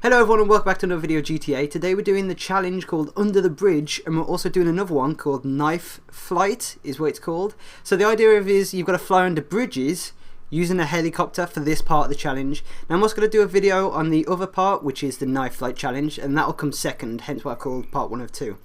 Hello everyone and welcome back to another video of GTA. Today we're doing the challenge called Under the Bridge, and we're also doing another one called Knife Flight is what it's called. So the idea of it is you've got to fly under bridges using a helicopter for this part of the challenge. Now I'm also going to do a video on the other part, which is the Knife Flight challenge, and that will come second, hence why I called part 1 of 2.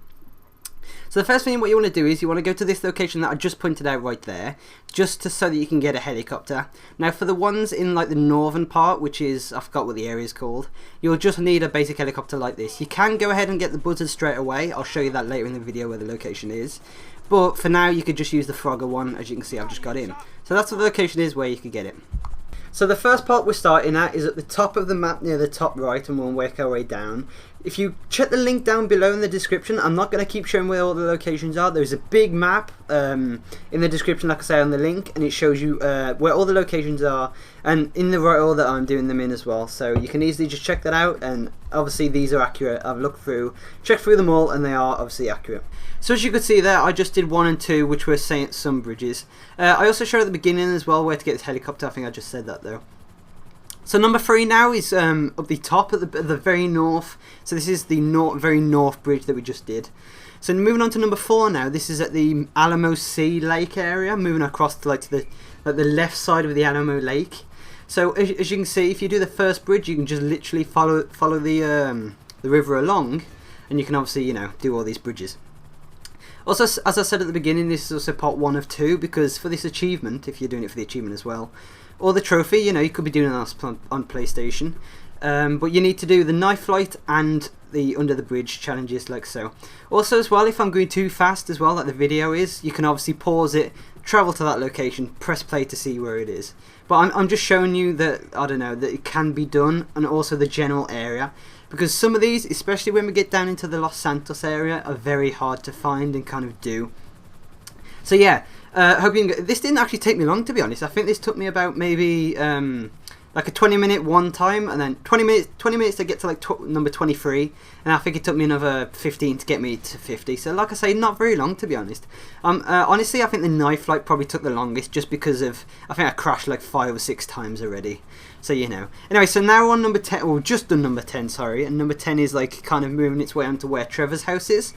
So the first thing what you want to do is you want to go to this location that I just pointed out right there, just so that you can get a helicopter. Now for the ones in like the northern part, which is, I forgot what the area is called, you'll just need a basic helicopter like this. You can go ahead and get the buzzard straight away. I'll show you that later in the video where the location is. But for now you could just use the Frogger one. As you can see, I've just got in. So that's what the location is where you could get it. So the first part we're starting at is at the top of the map near the top right, and we'll work our way down. If you check the link down below in the description, I'm not going to keep showing where all the locations are. There's a big map in the description, like I say, on the link, and it shows you where all the locations are, and in the right order I'm doing them in as well. So you can easily just check that out, and obviously these are accurate. I've looked through, checked through them all, and they are obviously accurate. So as you can see there, I just did 1 and 2, which were some bridges. I also showed at the beginning as well where to get this helicopter. I think I just said that though. So number 3 now is up the top at the very north. So this is the very north bridge that we just did. So moving on to number 4 now. This is at the Alamo Sea Lake area, moving across to the left side of the Alamo Lake. So as you can see, if you do the first bridge, you can just literally follow the river along, and you can obviously do all these bridges. Also, as I said at the beginning, this is also part 1 of 2, because for this achievement, if you're doing it for the achievement as well, or the trophy, you could be doing it on PlayStation, but you need to do the Knife Flight and the Under the Bridge challenges like so. Also as well, if I'm going too fast as well, like the video is, you can obviously pause it, travel to that location, press play to see where it is. But I'm just showing you that, I don't know, that it can be done, and also the general area. Because some of these, especially when we get down into the Los Santos area, are very hard to find and kind of do. So yeah, hope you can. This didn't actually take me long, to be honest. I think this took me about maybe like a 20-minute one time, and then 20 minutes to get to like number 23, and I think it took me another 15 to get me to 50. So like I say, not very long, to be honest. Honestly, I think the Knife Flight probably took the longest, just because of, I think I crashed like 5 or 6 times already. So Anyway, so now we're on number 10, or just done number 10, sorry, and number 10 is like kind of moving its way onto where Trevor's house is.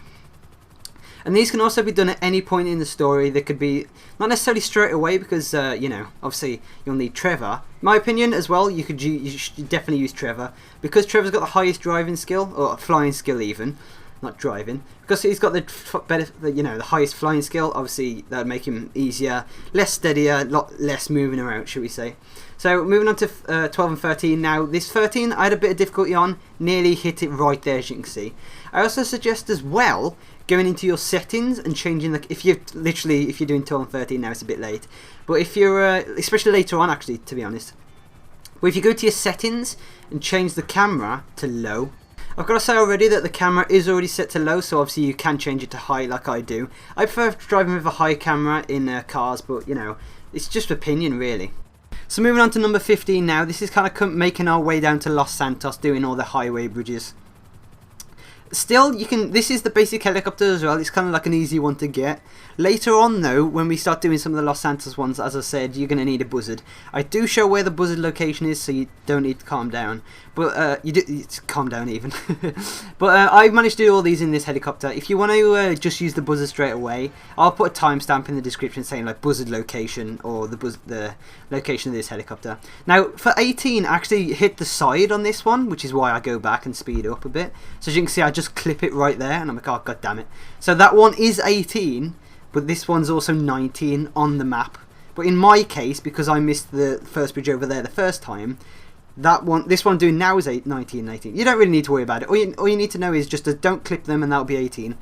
And these can also be done at any point in the story. They could be, not necessarily straight away, because, obviously you'll need Trevor. In my opinion as well, you should definitely use Trevor, because Trevor's got the highest driving skill, or flying skill even, not driving, because he's got the highest flying skill. Obviously that would make him easier, less steadier, a lot less moving around, should we say. So moving on to 12 and 13 now. This 13 I had a bit of difficulty on, nearly hit it right there, as you can see. I also suggest as well going into your settings and changing if you're doing 12 and 13 now, it's a bit late, but if you're especially later on, actually, to be honest, but if you go to your settings and change the camera to low, I've got to say already that the camera is already set to low, so obviously you can change it to high like I do. I prefer driving with a high camera in cars, but it's just opinion really. So moving on to number 15 now. This is kind of making our way down to Los Santos, doing all the highway bridges. Still, this is the basic helicopter as well. It's kind of like an easy one to get. Later on though, when we start doing some of the Los Santos ones, as I said, you're going to need a buzzard. I do show where the buzzard location is, so you don't need to calm down. But calm down even. But I've managed to do all these in this helicopter. If you want to just use the buzzard straight away, I'll put a timestamp in the description saying like buzzard location, or the location of this helicopter. Now for 18, I actually hit the side on this one, which is why I go back and speed up a bit. So as you can see, I just clip it right there, and I'm like, oh god damn it. So that one is 18, but this one's also 19 on the map. But in my case, because I missed the first bridge over there the first time, this one doing now is 19 and 18. You don't really need to worry about it. All you need to know is just don't clip them, and that'll be 18.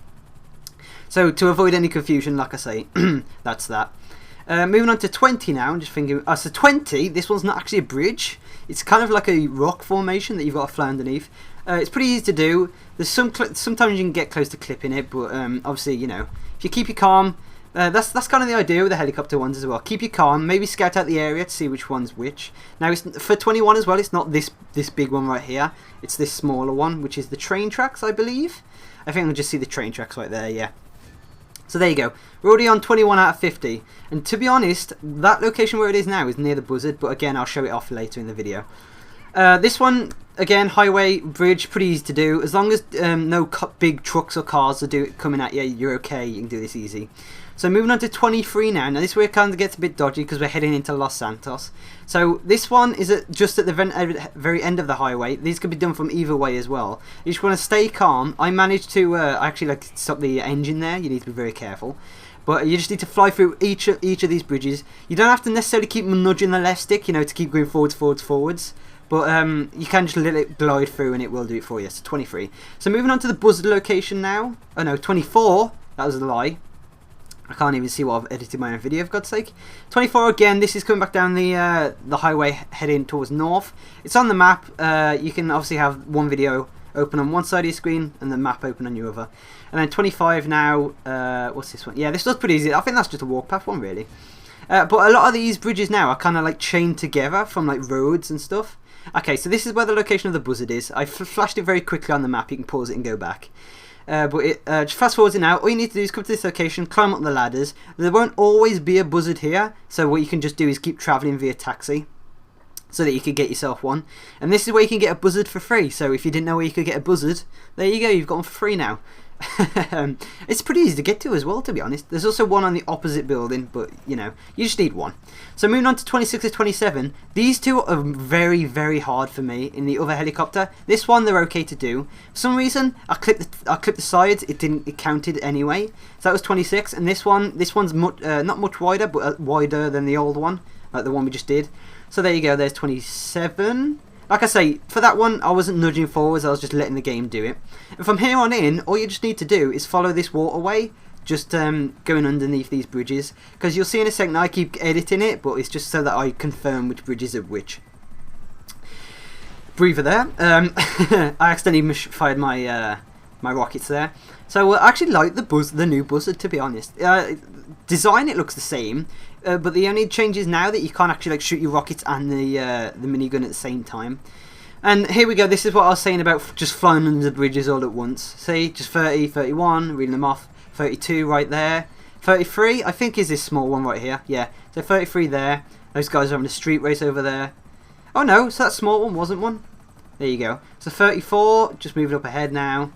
So to avoid any confusion, like I say, that's that. Moving on to 20 now, I'm just thinking, so 20, this one's not actually a bridge. It's kind of like a rock formation that you've got to fly underneath. It's pretty easy to do. There's sometimes you can get close to clipping it, but obviously, if you keep you calm, that's kind of the idea with the helicopter ones as well. Keep you calm, maybe scout out the area to see which one's which. Now, for 21 as well, it's not this big one right here. It's this smaller one, which is the train tracks, I believe. I think I'll just see the train tracks right there, yeah. So there you go. We're already on 21 out of 50. And to be honest, that location where it is now is near the buzzard, but again, I'll show it off later in the video. This one, again, highway bridge, pretty easy to do. As long as no big trucks or cars are coming at you, you're okay. You can do this easy. So moving on to 23 now. Now this way it kind of gets a bit dodgy because we're heading into Los Santos. So this one is just at the very end of the highway. These could be done from either way as well. You just want to stay calm. I managed to actually like stop the engine there. You need to be very careful. But you just need to fly through each of these bridges. You don't have to necessarily keep nudging the left stick, you know, to keep going forwards. But you can just let it glide through and it will do it for you. So 23. So moving on to the buzzard location now. Oh no, 24. That was a lie. I can't even see what I've edited my own video, for God's sake. 24 again, this is coming back down the highway heading towards north. It's on the map. You can obviously have one video open on one side of your screen and the map open on your other. And then 25 now, what's this one? Yeah, this was pretty easy. I think that's just a walk path one, really. But a lot of these bridges now are kind of like chained together from like roads and stuff. Okay, so this is where the location of the buzzard is. I flashed it very quickly on the map. You can pause it and go back. Just fast forward it now. All you need to do is come to this location, climb up the ladders. There won't always be a buzzard here, so what you can just do is keep travelling via taxi so that you can get yourself one. And this is where you can get a buzzard for free. So if you didn't know where you could get a buzzard, there you go, you've got one for free now. It's pretty easy to get to as well, to be honest. There's also one on the opposite building, but you know, you just need one. So moving on to 26 and 27, these two are very, very hard for me in the other helicopter. This one they're okay to do. For some reason, I clipped the sides. It counted anyway. So that was 26, and this one's not much wider, but wider than the old one, like the one we just did. So there you go. There's 27. Like I say, for that one, I wasn't nudging forwards, I was just letting the game do it. And from here on in, all you just need to do is follow this waterway, just going underneath these bridges. Because you'll see in a second, I keep editing it, but it's just so that I confirm which bridges are which. Breather there. I accidentally misfired my my rockets there. So I actually like the new buzzard, to be honest. Design, it looks the same. But the only change is now that you can't actually like shoot your rockets and the minigun at the same time. And here we go, this is what I was saying about just flying under the bridges all at once. See, just 30, 31, reading them off. 32 right there. 33, I think is this small one right here. Yeah, so 33 there. Those guys are having a street race over there. Oh no, so that small one wasn't one. There you go. So 34, just moving up ahead now.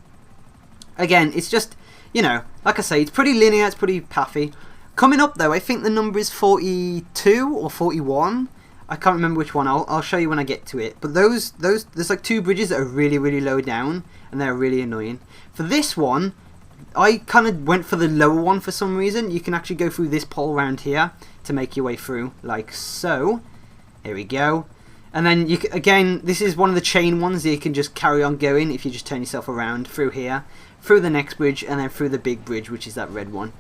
Again, it's just, you know, like I say, it's pretty linear, it's pretty pathy. Coming up though, I think the number is 42 or 41. I can't remember which one. I'll show you when I get to it. But there's like two bridges that are really, really low down, and they're really annoying. For this one, I kind of went for the lower one for some reason. You can actually go through this pole around here to make your way through, like so. Here we go. And then you can, again, this is one of the chain ones that you can just carry on going if you just turn yourself around through here, through the next bridge, and then through the big bridge, which is that red one.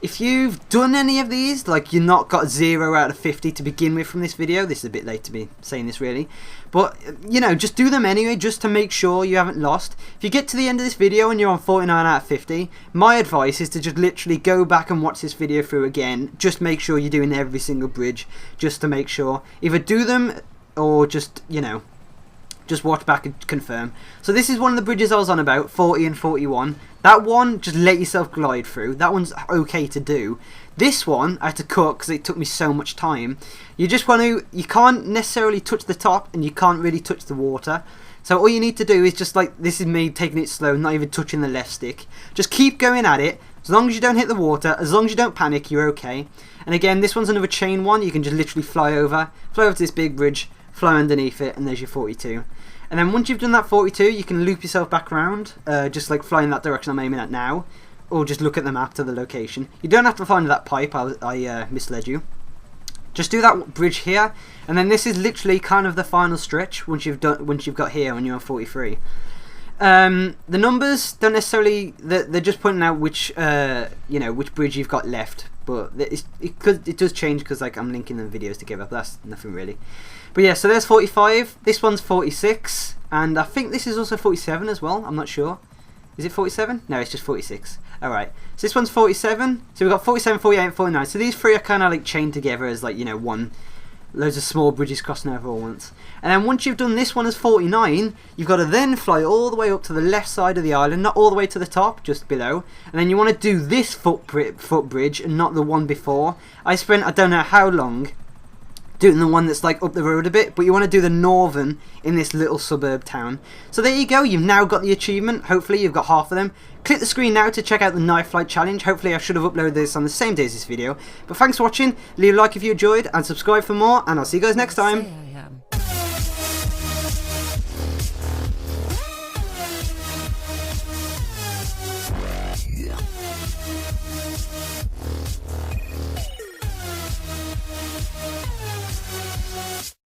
If you've done any of these, like you're not got 0 out of 50 to begin with from this video, this is a bit late to be saying this really, but you know, just do them anyway just to make sure you haven't lost. If you get to the end of this video and you're on 49 out of 50, my advice is to just literally go back and watch this video through again. Just make sure you're doing every single bridge, just to make sure. Either do them or just, you know, just watch back and confirm. So this is one of the bridges I was on about, 40 and 41. That one, just let yourself glide through. That one's okay to do. This one, I had to cut because it took me so much time. You just want to, you can't necessarily touch the top and you can't really touch the water. So all you need to do is just like, this is me taking it slow, not even touching the left stick. Just keep going at it. As long as you don't hit the water, as long as you don't panic, you're okay. And again, this one's another chain one. You can just literally fly over to this big bridge, fly underneath it, and there's your 42. And then once you've done that 42, you can loop yourself back around, just like flying that direction I'm aiming at now, or just look at the map to the location. You don't have to find that pipe, I misled you. Just do that bridge here, and then this is literally kind of the final stretch once you've got here when you're on 43. The numbers don't necessarily, they're just pointing out which you know, which bridge you've got left, but it does change because like I'm linking the videos together, but that's nothing really. But yeah, so there's 45, this one's 46, and I think this is also 47 as well, I'm not sure. Is it 47? No, it's just 46. Alright, so this one's 47, so we've got 47, 48, and 49. So these three are kind of like chained together as like, you know, loads of small bridges crossing over all once. And then once you've done this one as 49, you've got to then fly all the way up to the left side of the island, not all the way to the top, just below. And then you want to do this footbridge and not the one before. I spent, I don't know how long, doing the one that's like up the road a bit, but you want to do the northern in this little suburb town. So there you go, you've now got the achievement. Hopefully you've got half of them. Click the screen now to check out the knife flight challenge. Hopefully I should have uploaded this on the same day as this video. But thanks for watching, leave a like if you enjoyed, and subscribe for more, and I'll see you guys next time.